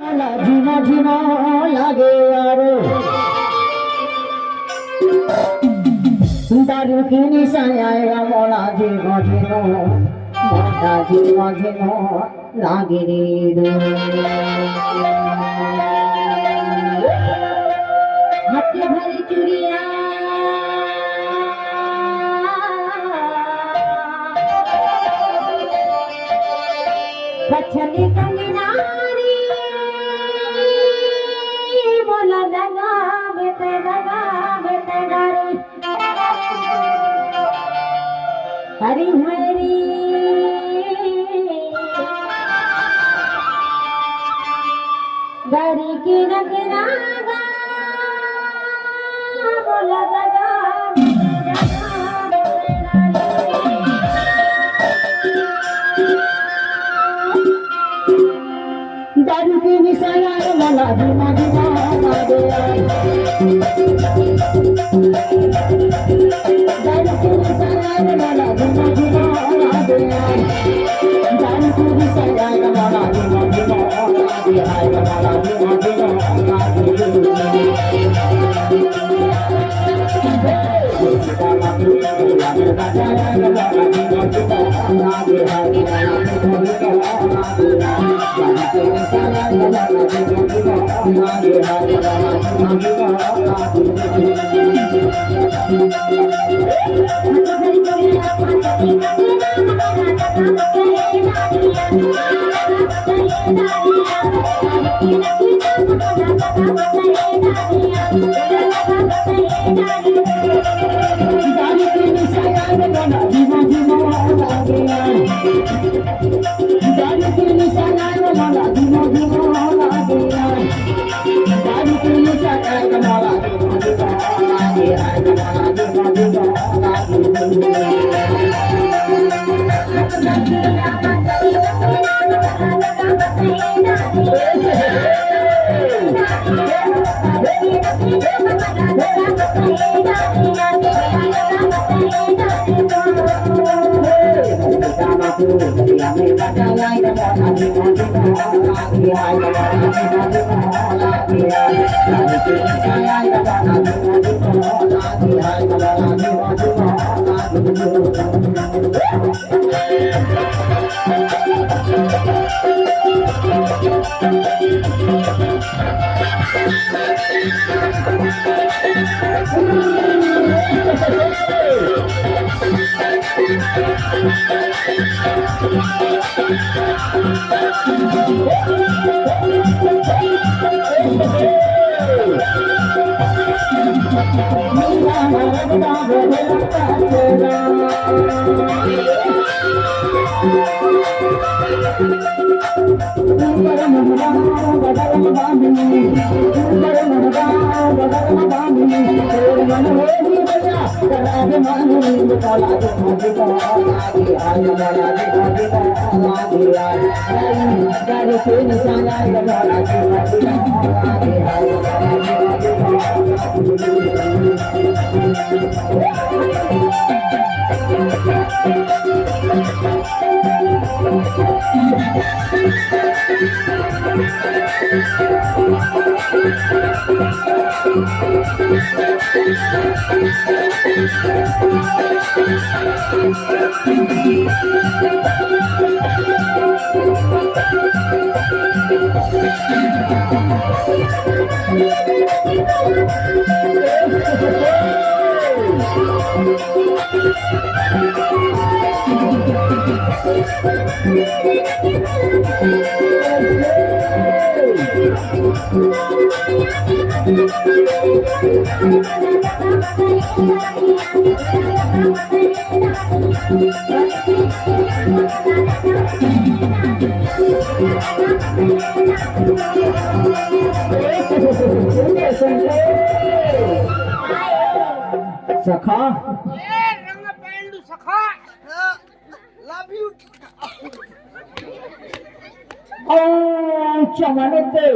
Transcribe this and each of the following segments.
झिमा झिमा लागे यारो दारू की निशाया मोला झिमा झिमा मोला झिमा झिमा लागे रे हाथी भरी चुड़िया बचने कंगनारी बोला दगा बेटे गारी हरी हरी गाड़ी की नगरा बोला दगा दारू की निशाया वाला धीमा धीमा लागे दारू की निशाया वाला धीमा धीमा लागे दारू की निशाया वाला धीमा धीमा लागे वाला धीमा धीमा सखा रंग पैंडू सखा लव यू चमनते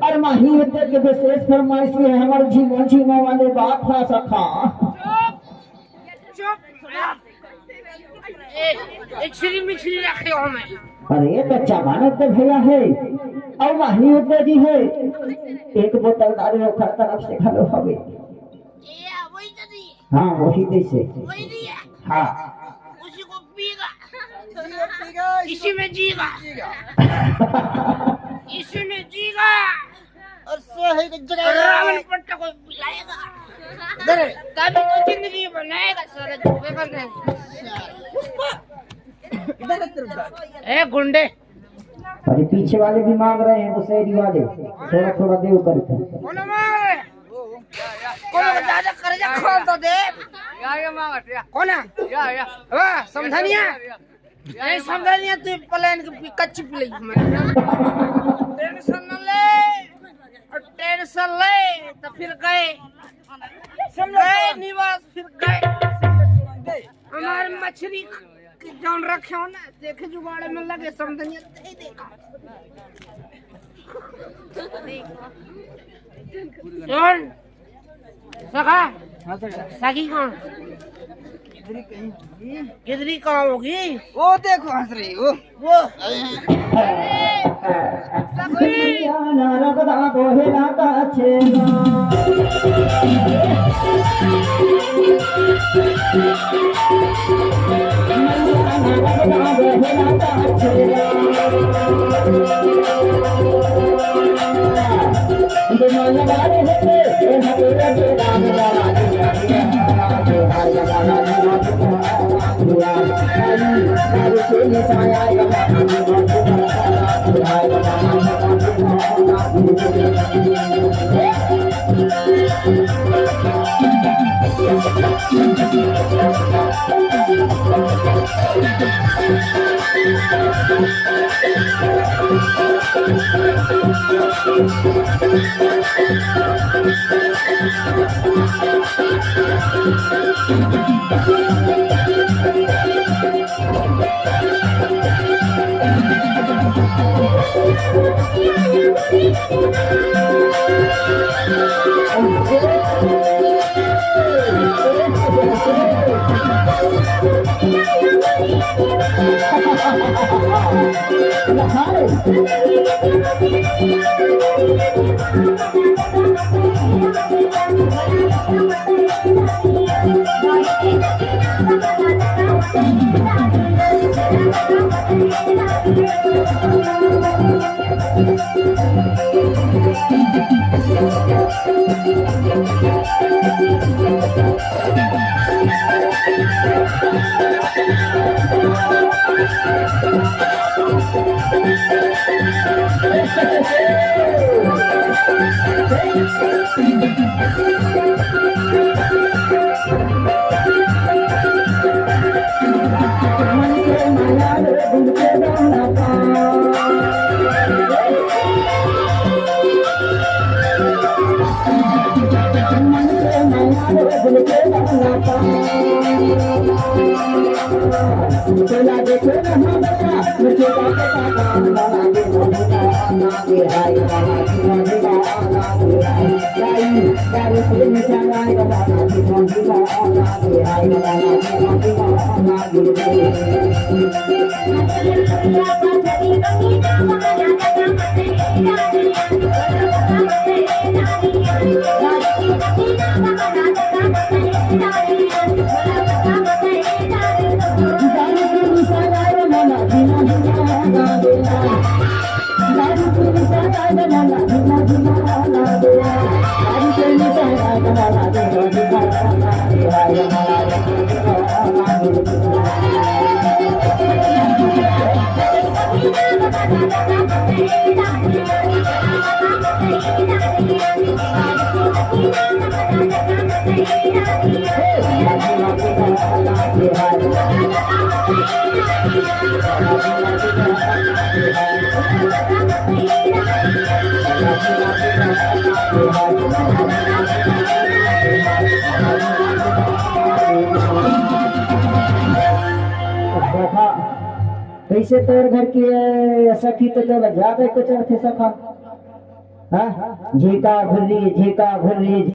और माहियते के विशेष फरमाइश है हमारे जीवन जीवा वाले बात था सखा एक श्री मिछली रखे हो मैं अरे तो चमनते भैया है और वही उतरे जी है एक बोतल दारू ओखर तरफ से खलो हवे ये वही तो नहीं हाँ वही कैसे वही नहीं है हाँ उसी को पीगा इसी में जीगा इसी में जीगा और सही जगह रावण पट्टा को पिलाएगा तभी तो जिंदगी बनाएगा सारा झूठे करने ए गुंडे अरे पीछे वाले भी मांग रहे हैं तो शहरी वाले थोड़ा थोड़ा देव करके कौन मांग रहे कौन ज्यादा कर्जा खोल तो दे या मांगत या कौन या वाह समझनिया नहीं समझनिया तू प्लेन की कच्ची प्लेन टेंशन न ले और टेंशन ले तो फिर गए गए निवास फिर गए हमारे मछली की जान रखे हो ना देखे जुगाड़े में लगे समझनिया नहीं देखा कौन सखा सखी कौन किधरी कहाँ होगी वो देखो हंस रही वो रगदा बोहेला का छेना कैसे तोर घर की सखी तो ज्यादा कुछ अर्थ सखा हाँ झीका घुर्री